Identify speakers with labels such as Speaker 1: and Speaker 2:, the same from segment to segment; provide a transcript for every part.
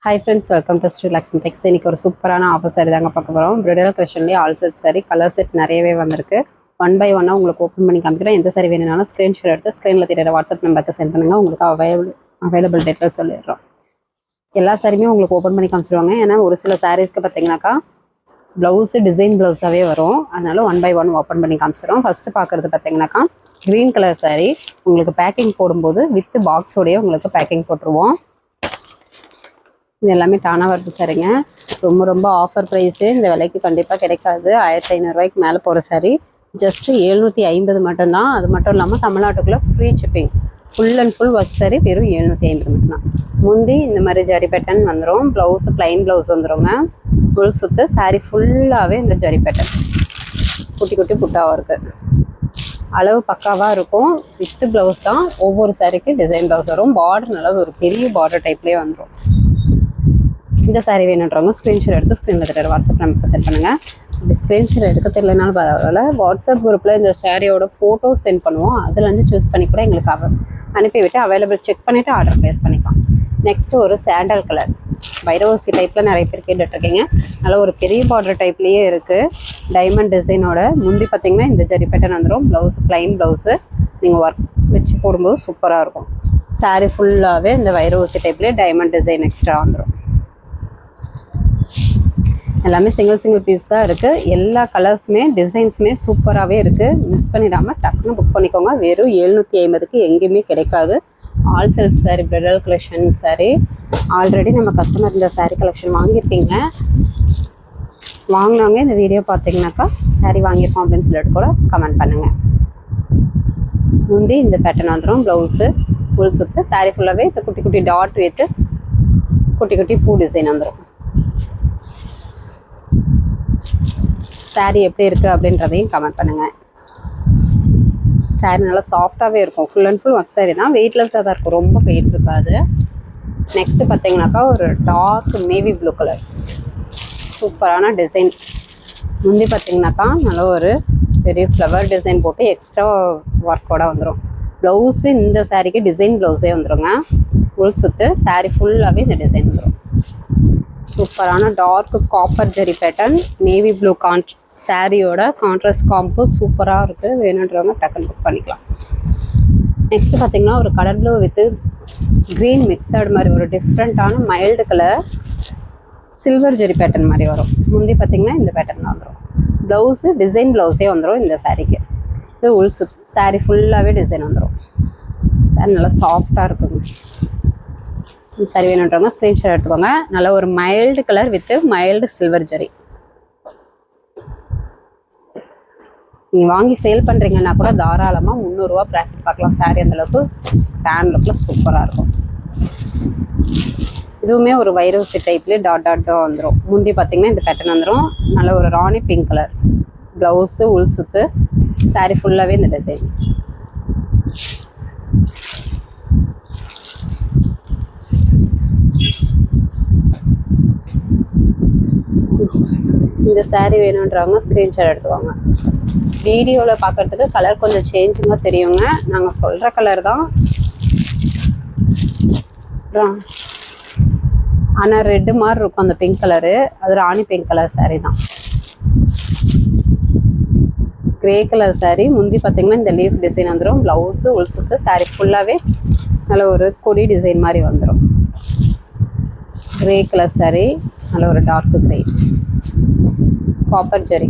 Speaker 1: Hi friends, welcome to Sri Lakshmi Tex. இன்னைக்கு ஒரு சூப்பரான ஆஃபர் சாரி தாங்க பார்க்க போகிறோம். பிரைடல் கலெக்ஷன்லேயே all set sari colour set நிறையவே வந்திருக்கு. 1 by 1 உங்களுக்கு ஓப்பன் பண்ணி காமிக்கிறேன். எந்த சாரி வேணும்னாலும் ஸ்க்ரீன்ஷாட் எடுத்து ஸ்க்ரீனில் தெரியுற வாட்ஸ்அப் நம்பருக்கு சென்ட் பண்ணுங்கள். உங்களுக்கு அவைலபிள் டீட்டெயில் சொல்லிடுறோம். எல்லா சாரியுமே உங்களுக்கு ஓப்பன் பண்ணி காமிச்சிருவாங்க. ஏன்னா ஒரு சில சாரீஸ்க்கு பார்த்தீங்கன்னாக்கா ப்ளவுஸு டிசைன் ப்ளவுஸாகவே வரும். அதனால 1 by 1 ஓப்பன் பண்ணி காமிச்சிடும். ஃபஸ்ட்டு பார்க்குறது பார்த்தீங்கன்னாக்கா க்ரீன் கலர் சாரி உங்களுக்கு பேக்கிங் போடும்போது வித் பாக்ஸோடையே உங்களுக்கு பேக்கிங் போட்டுருவோம். இது எல்லாமே டானா ஒர்க் சாரிங்க. ரொம்ப ஆஃபர் ப்ரைஸு. இந்த விலைக்கு கண்டிப்பாக கிடைக்காது. 1500 ரூபாய்க்கு மேலே போகிற சாரி ஜஸ்ட்டு 750 மட்டும்தான். அது மட்டும் இல்லாமல் தமிழ்நாட்டுக்குள்ளே free shipping. Full and full work sorry வெறும் 750 மட்டும்தான். முந்தி இந்த மாதிரி ஜரி பேட்டர்ன் வந்துடும். ப்ளவுஸு ப்ளைன் ப்ளவுஸ் வந்துடுங்க. ஃபுல் சுற்று சாரி ஃபுல்லாகவே இந்த ஜரி பேட்டர்ன் குட்டி குட்டி புட்டாவாக இருக்குது. அளவு பக்காவாக இருக்கும். வித்து ப்ளவுஸ் தான். ஒவ்வொரு சாரிக்கு டிசைன் ப்ளவுஸ் வரும். பார்டர் நல்லா ஒரு பெரிய பார்டர் டைப்லேயே வந்துடும். இந்த சாரி வேணுன்றவங்க ஸ்க்ரீன்ஷாட் எடுத்து ஸ்க்ரீனில் தெரியுற வாட்ஸ்அப் நம்பருக்கு சென்ட் பண்ணுங்கள். இப்படி ஸ்க்ரீன்ஷாட் எடுக்க தெரியலனாலும் பரவாயில்ல, வாட்ஸ்அப் குரூப்பில் இந்த சாரியோட ஃபோட்டோ சென்ட் பண்ணுவோம். அதுலேருந்து சூஸ் பண்ணி கூட எங்களுக்கு அனுப்பிவிட்டு அவைலபிள் செக் பண்ணிவிட்டு ஆர்டர் ப்ளேஸ் பண்ணிக்கலாம். நெக்ஸ்ட்டு ஒரு சாண்டல் கலர் வைரவசி டைப்பில் நிறைய பேர் கேட்டுட்ருக்கீங்க. நல்லா ஒரு பெரிய பார்டர் டைப்லேயே இருக்குது. டைமண்ட் டிசைனோட முந்தி பார்த்திங்கன்னா இந்த ஜரி பேட்டர்ன் வந்துடும். ப்ளவுஸு ப்ளைன் ப்ளவுஸு நீங்கள் ஒர்க் வச்சு போடும்போது சூப்பராக இருக்கும். சாரி ஃபுல்லாகவே இந்த வைரவசி டைப்லேயே டைமண்ட் டிசைன் எக்ஸ்ட்ரா வந்துடும். எல்லாமே சிங்கிள் பீஸ் தான் இருக்குது. எல்லா கலர்ஸுமே டிசைன்ஸுமே சூப்பராகவே இருக்குது. மிஸ் பண்ணிடாமல் டக்குன்னு புக் பண்ணிக்கோங்க. வெறும் 750க்கு எங்கேயுமே கிடைக்காது. All self sorry bridal collection sorry. Already நம்ம கஸ்டமர் இந்த சாரீ கலெக்ஷன் வாங்கியிருப்பீங்க. வாங்கினவங்க இந்த வீடியோ பார்த்தீங்கன்னாக்கா சாரீ வாங்கியிருக்கோம் அப்படின்னு சொல்லிட்டு கூட கமெண்ட் பண்ணுங்கள். முந்தி இந்த பேட்டர்ன் வந்துடும். ப்ளவுஸு ஃபுல் சுற்று சாரீ ஃபுல்லாகவே இந்த குட்டி குட்டி டாட் வைத்து குட்டி குட்டி பூ டிசைன் வந்துடும். சாரீ எப்படி இருக்குது அப்படின்றதையும் கமெண்ட் பண்ணுங்கள். சாரீ நல்லா சாஃப்டாகவே இருக்கும். Full and full work sari தான். வெயிட்லெஸ்ஸாக தான் இருக்கும். ரொம்ப வெயிட் இருக்காது. நெக்ஸ்ட்டு பார்த்தீங்கன்னாக்கா ஒரு டார்க் நேவி ப்ளூ கலர் சூப்பரான டிசைன். முந்தி பார்த்தீங்கன்னாக்கா நல்லா ஒரு பெரிய ஃப்ளவர் டிசைன் போட்டு எக்ஸ்ட்ரா ஒர்க்கோட வந்துடும். ப்ளவுஸு இந்த சாரீக்கு டிசைன் ப்ளவுஸே வந்துடுங்க. ஃபுல் சுற்று சாரீ ஃபுல்லாகவே இந்த டிசைன் வந்துடும். சூப்பரான டார்க் காப்பர் ஜெரி பேட்டர்ன் நேவி ப்ளூ சாரியோட கான்ட்ராஸ்ட் காம்போ சூப்பராக இருக்குது. வேணுன்றவங்க டக்குன்னு புக் பண்ணிக்கலாம். நெக்ஸ்ட்டு பார்த்தீங்கன்னா ஒரு colour blue with green mixed மாதிரி ஒரு டிஃப்ரெண்ட்டான மைல்டு கலர் சில்வர் ஜெரி பேட்டர்ன் மாதிரி வரும். முந்தி பார்த்திங்கன்னா இந்த பேட்டர்ன் வந்துடும். ப்ளவுஸு டிசைன் ப்ளவுஸே வந்துடும் இந்த சாரீக்கு. இது உள் சுத் சாரீ ஃபுல்லாகவே டிசைன் வந்துடும். சாரி நல்லா சாஃப்டாக இருக்குங்க. சாரி வேணுன்றவங்க ஸ்க்ரீன்ஷாட் எடுத்துக்கோங்க. நல்ல ஒரு mild colour with mild silver zari. நீங்கள் வாங்கி சேல் பண்ணுறீங்கன்னா கூட தாராளமாக 300 ரூபா ப்ராஃபிட் பார்க்கலாம். சாரி அந்தளவுக்கு டேன் லுக்கில் சூப்பராக இருக்கும். இதுவுமே ஒரு வைரவசி டைப்லேயே டாட் வந்துடும். முந்தி பார்த்திங்கன்னா இந்த பேட்டர்ன் வந்துடும். நல்ல ஒரு ராணி பிங்க் கலர் ப்ளவுஸு உள் சுற்று சாரி ஃபுல்லாகவே இந்த டிசைன். இந்த சாரீ வேணுன்றவங்க ஸ்க்ரீன்ஷாட் எடுத்துவாங்க. வீடியோவில் பார்க்குறதுக்கு கலர் கொஞ்சம் சேஞ்சிங்காக தெரியுங்க. நாங்கள் சொல்கிற கலர் தான். ஆனால் ரெட்டு மாதிரி இருக்கும் அந்த பிங்க் கலரு. அது ராணி பிங்க் கலர் சாரீ தான். Grey colour sari. முந்தி பார்த்திங்கன்னா இந்த லீஃப் டிசைன் வந்துடும். ப்ளவுஸு உள் சுற்று சாரீ ஃபுல்லாகவே நல்ல ஒரு கொடி டிசைன் மாதிரி வந்துடும். க்ரே கலர் சாரீ நல்ல ஒரு டார்க் க்ரே காப்பர் ஜெரி.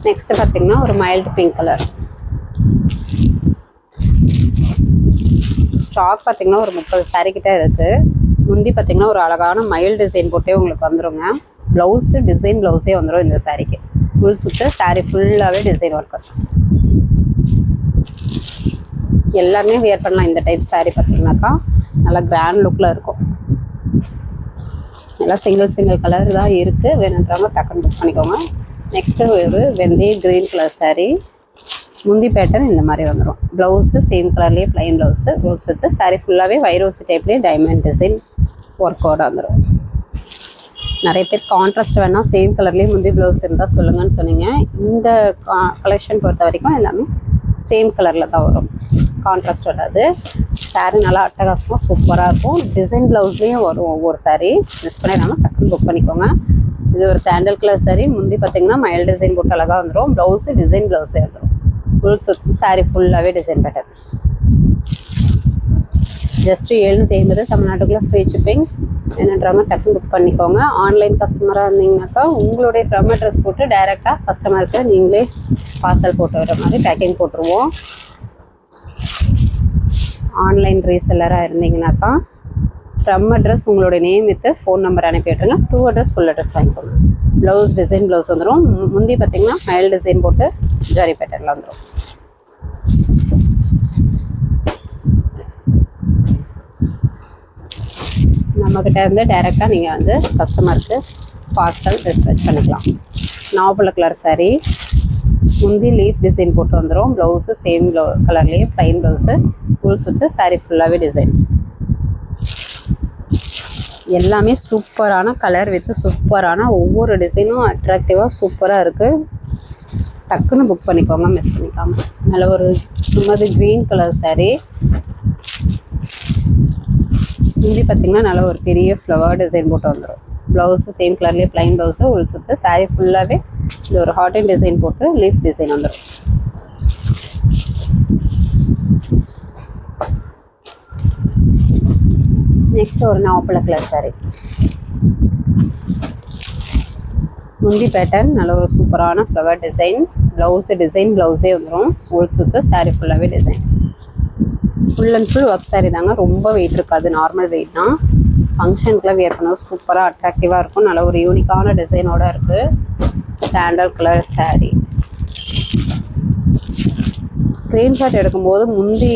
Speaker 1: நெக்ஸ்ட்டு பார்த்திங்கன்னா ஒரு மைல்டு பிங்க் கலர். ஸ்டாக் பார்த்திங்கன்னா ஒரு 30 சாரீ கிட்டே இருக்குது. முந்தி பார்த்திங்கன்னா ஒரு அழகான மைல்டு டிசைன் போட்டே உங்களுக்கு வந்துடுங்க. ப்ளவுஸு டிசைன் ப்ளவுஸே வந்துடும் இந்த சாரீக்கு. ஃபுல் சுற்று சாரீ ஃபுல்லாகவே டிசைன் ஒர்க்கு. எல்லாமே வியர் பண்ணலாம். இந்த டைப் சாரீ பார்த்திங்கனாக்கா நல்லா கிராண்ட் லுக்கில் இருக்கும். எல்லாம் சிங்கிள் கலர் தான் இருக்குது. வேணுன்றவங்க டக்குன்னு புக் பண்ணிக்கோங்க. நெக்ஸ்ட்டு ஒரு வெந்தய க்ரீன் கலர் சாரீ. முந்தி பேட்டர்ன் இந்த மாதிரி வந்துடும். ப்ளவுஸு சேம் கலர்லேயே ப்ளைன் ப்ளவுஸு ரோட் சுற்று சாரீ ஃபுல்லாகவே வைரோசி டைப்லேயே டைமண்ட் டிசைன் ஒர்க்கோடு வந்துடும். நிறைய பேர் கான்ட்ராஸ்ட் வேணால் சேம் கலர்லேயே முந்தி ப்ளவுஸ் இருந்தால் சொல்லுங்கன்னு சொன்னீங்க. இந்த கலெக்ஷன் பொறுத்த வரைக்கும் எல்லாமே சேம் கலரில் தான் வரும். கான்ட்ராஸ்ட் வராது. சாரீ நல்லா அட்டகாசமாக சூப்பராக இருக்கும். டிசைன் ப்ளவுஸ்லேயும் வரும் ஒவ்வொரு சாரீ. மிஸ் பண்ணிடாமல் டக்குன்னு புக் பண்ணிக்கோங்க. இது ஒரு சாண்டல் கலர் சாரீ. முந்தி பார்த்தீங்கன்னா மயில் டிசைன் போட்டு அழகாக வந்துடும். ப்ளவுஸு டிசைன் ப்ளவுஸே வந்துடும். ஃபுல் சுற்றி சாரீ ஃபுல்லாகவே டிசைன் பேட்டர்ன். ஜஸ்ட்டு 750 தமிழ்நாட்டுக்குள்ளே ஃப்ரீ ஷிப்பிங். என்னன்றாங்க டக்குன்னு புக் பண்ணிக்கோங்க. ஆன்லைன் கஸ்டமராக இருந்தீங்கன்னாக்கா உங்களுடைய ஃப்ரம் அட்ரஸ் போட்டு டைரெக்டாக கஸ்டமருக்கு நீங்களே பார்சல் போட்டு வர மாதிரி பேக்கிங் போட்டுருவோம். ஆன்லைன் ரீசெல்லராக இருந்தீங்கன்னாக்கா ஃப்ரம் அட்ரஸ் உங்களுடைய நேம் வித்து ஃபோன் நம்பர் அனுப்பி விட்டுருங்க. 2 அட்ரஸ் ஃபுல் அட்ரஸ் வாங்கிக்கோங்க. ப்ளவுஸ் டிசைன் ப்ளவுஸ் வந்துடும். முந்தி பார்த்தீங்கன்னா மயில் டிசைன் போட்டு ஜரி பேட்டர்னில் வந்துடும். நம்மக்கிட்ட இருந்து டைரெக்டாக நீங்கள் வந்து கஸ்டமருக்கு பார்சல் டிஸ்பேச் பண்ணிக்கலாம். நாவப்பழ கலர் சாரீ. முந்தி லீஃப் டிசைன் போட்டு வந்துடும். ப்ளவுஸு சேம் கலர்லேயே ப்ளைன் ப்ளவுஸு. ஃபுல் சுற்று சாரீ ஃபுல்லாகவே டிசைன். எல்லாமே சூப்பரான கலர் வித்து சூப்பரான ஒவ்வொரு டிசைனும் அட்ராக்டிவாக சூப்பராக இருக்குது. டக்குன்னு புக் பண்ணிக்கோங்க, மிஸ் பண்ணிக்காமல். நல்ல ஒரு சும்மாது க்ரீன் கலர் சாரீ. முந்தி பார்த்திங்கன்னா நல்ல ஒரு பெரிய ஃப்ளவர் டிசைன் போட்டு வந்துடும். ப்ளவுஸு சேம் கலர்லேயே ப்ளைன் ப்ளவுஸு. உள் சுற்று சாரீ ஃபுல்லாகவே இது ஒரு ஹார்ட் அண்ட் டிசைன் போட்டு லீஃப் டிசைன் வந்துடும். நெக்ஸ்ட் ஒரு நாவப்பழ கலர் சாரீ. முந்தி பேட்டர்ன் நல்ல ஒரு சூப்பரான ஃப்ளவர் டிசைன். ப்ளவுஸு டிசைன் ப்ளவுஸே வந்துடும். உள் சுற்று சாரீ ஃபுல்லாகவே design. Full and full work sari தாங்க. ரொம்ப வெயிட் இருக்காது, நார்மல் வெயிட் தான். ஃபங்க்ஷனுக்குலாம் வியர் பண்ணது சூப்பராக அட்ராக்டிவாக இருக்கும். நல்ல ஒரு யூனிக்கான டிசைனோடு இருக்குது. Sandal colour sari. ஸ்க்ரீன்ஷாட் எடுக்கும்போது முந்தி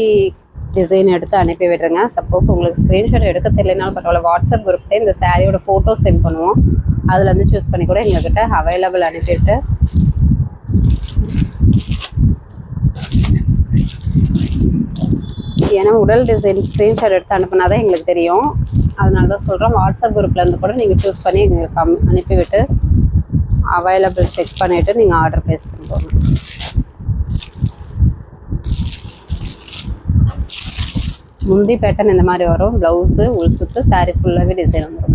Speaker 1: டிசைன் எடுத்து அனுப்பி விடுறேங்க. சப்போஸ் உங்களுக்கு ஸ்க்ரீன்ஷாட் எடுக்க தெரியலனாலும் பரவாயில்ல, வாட்ஸ்அப் குரூப்லேயே இந்த சாரியோட ஃபோட்டோ சென்ட் பண்ணுவோம். அதுலேருந்து சூஸ் பண்ணி கூட எங்கள்கிட்ட அவைலபிள் அனுப்பிவிட்டு ஏன்னா உடல் டிசைன் ஸ்க்ரீன்ஷாட் எடுத்து அனுப்புனா தான் எங்களுக்கு தெரியும். அதனால தான் சொல்கிறோம். வாட்ஸ்அப் குரூப்லேருந்து கூட நீங்கள் சூஸ் பண்ணி எங்களுக்கு அனுப்பிவிட்டு அவைலபிள் செக் பண்ணிவிட்டு நீங்கள் ஆர்டர் ப்ளேஸ் பண்ணிக்கோங்க. முந்தி பேட்டர்ன் இந்த மாதிரி வரும். ப்ளவுஸு உள் சுற்று சாரீ ஃபுல்லாகவே டிசைன் வந்துடும்.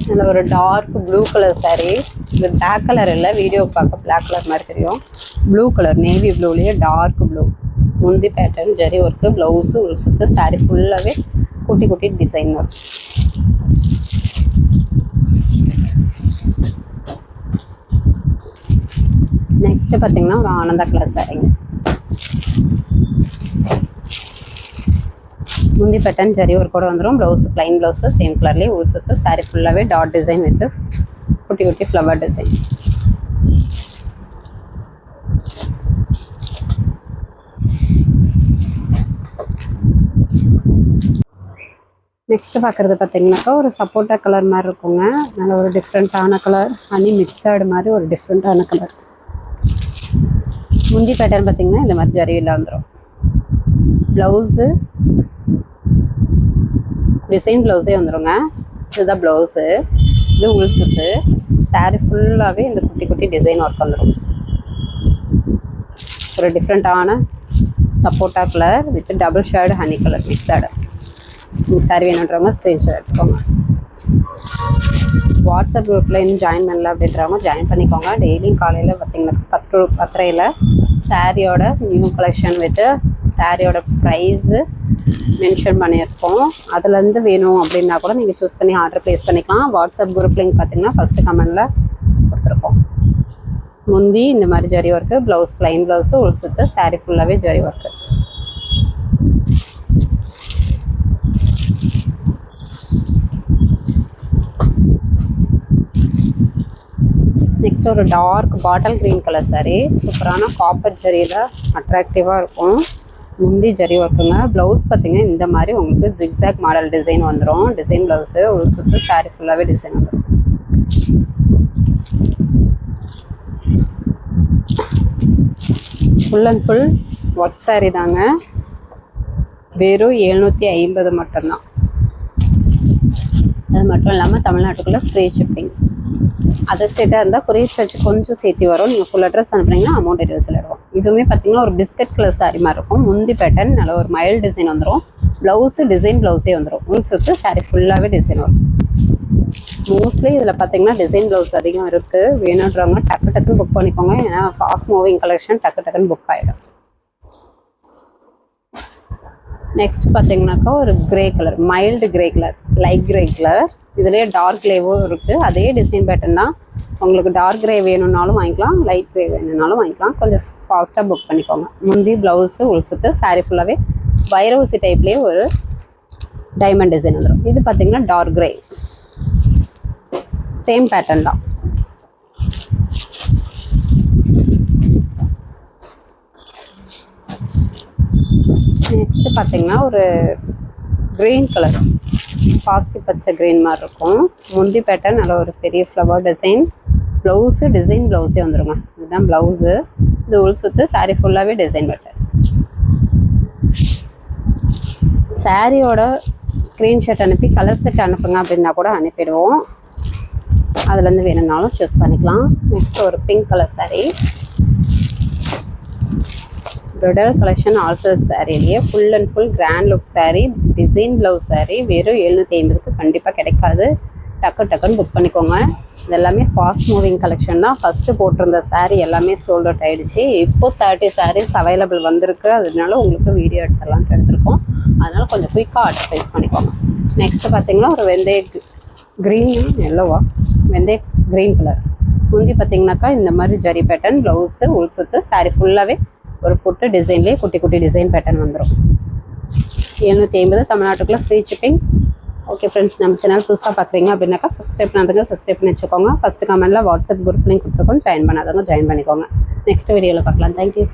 Speaker 1: இதில் ஒரு டார்க் ப்ளூ கலர் சாரீ. இது பிளாக் கலர் இல்லை, வீடியோக்கு பார்க்க பிளாக் கலர் மாதிரி தெரியும். ப்ளூ கலர், நேவி ப்ளூலேயே டார்க் ப்ளூ. முந்தி பேட்டர்ன் ஜரி ஒர்க்கு. ப்ளவுஸு உள் சுற்று சாரீ ஃபுல்லாகவே குட்டி குட்டி டிசைன் வரும். நெக்ஸ்ட்டு பார்த்தீங்கன்னா ஒரு ஆனந்தா கலர் சாரீங்க. முந்தி பேட்டர்ன் ஜரி ஒர்க்கோட வந்துடும். ப்ளவுஸ் ப்ளைன் ப்ளவுஸு சேம் கலர்லேயே உள் சுற்று சாரீ ஃபுல்லாகவே டாட் டிசைன் வித்து குட்டி குட்டி ஃப்ளவர் டிசைன். நெக்ஸ்ட்டு பார்க்குறது பார்த்தீங்கன்னாக்கா ஒரு சப்போட்டா கலர் மாதிரி இருக்குங்க. நல்ல ஒரு டிஃப்ரெண்ட்டான கலர், ஹனி மிக்சடு மாதிரி ஒரு டிஃப்ரெண்ட்டான கலர். முந்தி பேட்டர்ன் பார்த்தீங்கன்னா இந்த மாதிரி ஜரியில் வந்துடும். ப்ளவுஸு டிசைன் ப்ளவுஸே வந்துடுங்க. இதுதான் ப்ளவுஸு. இது உள் சுற்று சாரீ ஃபுல்லாகவே இந்த குட்டி குட்டி டிசைன் ஒர்க் வந்துடும். ஒரு டிஃப்ரெண்ட்டான சப்போட்டா colour with double shade honey colour mixed. இந்த சாரீ வேணுன்றவங்க ஸ்க்ரீன்ஷாட் எடுத்துக்கோங்க. வாட்ஸ்அப் குரூப்பில் இன்னும் ஜாயின் பண்ணல அப்படின்றவங்க ஜாயின் பண்ணிக்கோங்க. டெய்லியும் காலையில் பார்த்தீங்கன்னா 10 to 10:30 சாரியோட நியூ கலெக்ஷன் வித்து சாரியோட ப்ரைஸு மென்ஷன் பண்ணியிருக்கோம். அதுலேருந்து வேணும் அப்படின்னா கூட நீங்கள் சூஸ் பண்ணி ஆர்டர் ப்ளேஸ் பண்ணிக்கலாம். வாட்ஸ்அப் குரூப் லிங்க் பார்த்தீங்கன்னா ஃபஸ்ட்டு கமெண்டில் கொடுத்துருக்கோம். முந்தி இந்த மாதிரி zari work. Blouse plain blouse உள் சுற்று சாரீ ஃபுல்லாகவே ஜரி ஒர்க்கு. நெக்ஸ்ட் ஒரு dark bottle green colour sari. சூப்பரான காப்பர் ஜரியில் அட்ராக்டிவாக இருக்கும். முந்தி ஜரி ஒர்க்குங்க. ப்ளவுஸ் பார்த்தீங்கன்னா இந்த மாதிரி உங்களுக்கு ஜிக்ஸாக் மாடல் டிசைன் வந்துடும். டிசைன் ப்ளவுஸு உள் சுற்று சாரீ ஃபுல்லாகவே டிசைன் வந்துடும். Full and full work sari தாங்க. வெறும் 750 மட்டும்தான். அது மட்டும் இல்லாமல் தமிழ்நாட்டுக்குள்ளே ஃப்ரீ ஷிப்பிங். அதர் ஸ்டேட்டாக இருந்தால் கொரியர் சார்ஜ் கொஞ்சம் சேர்த்து வரும். நீங்கள் ஃபுல் அட்ரஸ் அனுப்புனீங்கன்னா அமௌண்ட் டீட்டெயில் சொல்லிடுவோம். இதுவுமே பார்த்தீங்கன்னா ஒரு பிஸ்கட் கலர் சாரி மாதிரி இருக்கும். முந்தி பேட்டர்ன் நல்ல ஒரு மைல்டு டிசைன் வந்துடும். ப்ளவுஸு டிசைன் ப்ளவுஸே வந்துடும். உள் சுற்று சாரி ஃபுல்லாகவே டிசைன் வரும். மோஸ்ட்லி இதில் பார்த்தீங்கன்னா டிசைன் ப்ளவுஸ் அதிகம் இருக்குது. வேணுன்றவங்க டக்கு டக்குன்னு புக் பண்ணிக்கோங்க. ஏன்னா ஃபாஸ்ட் மூவிங் கலெக்ஷன் டக்கு டக்குன்னு புக் ஆகிடும். நெக்ஸ்ட் பார்த்தீங்கன்னாக்கா ஒரு grey colour, mild grey colour, light grey colour. இதுலேயே டார்க் கிரேவும் இருக்குது. அதே டிசைன் பேட்டர்ன் தான். உங்களுக்கு டார்க் கிரே வேணும்னாலும் வாங்கிக்கலாம், லைட் கிரே வேணும்னாலும் வாங்கிக்கலாம். கொஞ்சம் ஃபாஸ்ட்டாக புக் பண்ணிக்கோங்க. முந்தி ப்ளவுஸு உள் சுற்று சாரீ ஃபுல்லாகவே வைரவசி டைப்லேயே ஒரு டைமண்ட் டிசைன் வந்துடும். இது பார்த்தீங்கன்னா டார்க் கிரே, சேம் பேட்டர்ன் தான். நெக்ஸ்ட்டு பார்த்தீங்கன்னா ஒரு க்ரீன் கலர், பாசி பச்சை க்ரீன் மாதிரி இருக்கும். முந்தி பேட்டர்ன் நல்ல ஒரு பெரிய ஃப்ளவர் டிசைன். ப்ளவுஸு டிசைன் ப்ளவுஸே வந்துடுங்க. இதுதான் ப்ளவுஸு. இது உள் சுற்று சாரீ ஃபுல்லாகவே டிசைன் பேட்டர்ன். சாரியோட ஸ்க்ரீன்ஷாட் அனுப்பி கலர் செட் அனுப்புங்க அப்படின்னா கூட அனுப்பிடுவோம். அதுலேருந்து வேணும்னாலும் சூஸ் பண்ணிக்கலாம். நெக்ஸ்ட் ஒரு pink colour sari, bridal collection all self சாரிலேயே full and full grand look sari, design blouse sari. வெறும் 750க்கு கண்டிப்பாக கிடைக்காது. டக்குன்னு புக் பண்ணிக்கோங்க. இது எல்லாமே ஃபாஸ்ட் மூவிங் கலெக்ஷன் தான். ஃபஸ்ட்டு போட்டிருந்த சாரீ எல்லாமே சோல்ட் அவுட் ஆகிடுச்சு. இப்போது 30 சாரீஸ் அவைலபிள் வந்திருக்கு. அதனால உங்களுக்கு வீடியோ எடுத்துடலான்ட்டு எடுத்துருக்கோம். அதனால் கொஞ்சம் குயிக்காக ஆர்டர் ப்ளேஸ் பண்ணிக்கோங்க. நெக்ஸ்ட்டு பார்த்தீங்கன்னா ஒரு வெந்தய க்ரீன், எல்லோவா வெந்தய க்ரீன் கலர். முந்தி பார்த்தீங்கன்னாக்கா இந்த மாதிரி ஜரி பேட்டர்ன், ப்ளவுஸு உள் சுற்று சாரீ ஃபுல்லாகவே ஒரு புட்டு டிசைன்லேயே குட்டி குட்டி டிசைன் பேட்டர்ன் வந்துடும். 750 தமிழ்நாட்டுக்குள்ளே ஃப்ரீ ஷிப்பிங். ஓகே ஃப்ரெண்ட்ஸ், நம்ம சேனல் புதுசாக பார்க்குறீங்க அப்படின்னாக்கா சப்ஸ்கிரைப் பண்ணாதவங்க சப்ஸ்கிரைப் பண்ணி வச்சுக்கோங்க. ஃபஸ்ட்டு கமெண்ட்டில் வாட்ஸ்அப் குரூப் லிங்க் கொடுத்துருக்கோம். ஜாயின் பண்ணாதவங்க ஜாயின் பண்ணிக்கோங்க. நெக்ஸ்ட் வீடியோவில் பார்க்கலாம். தேங்க்யூ.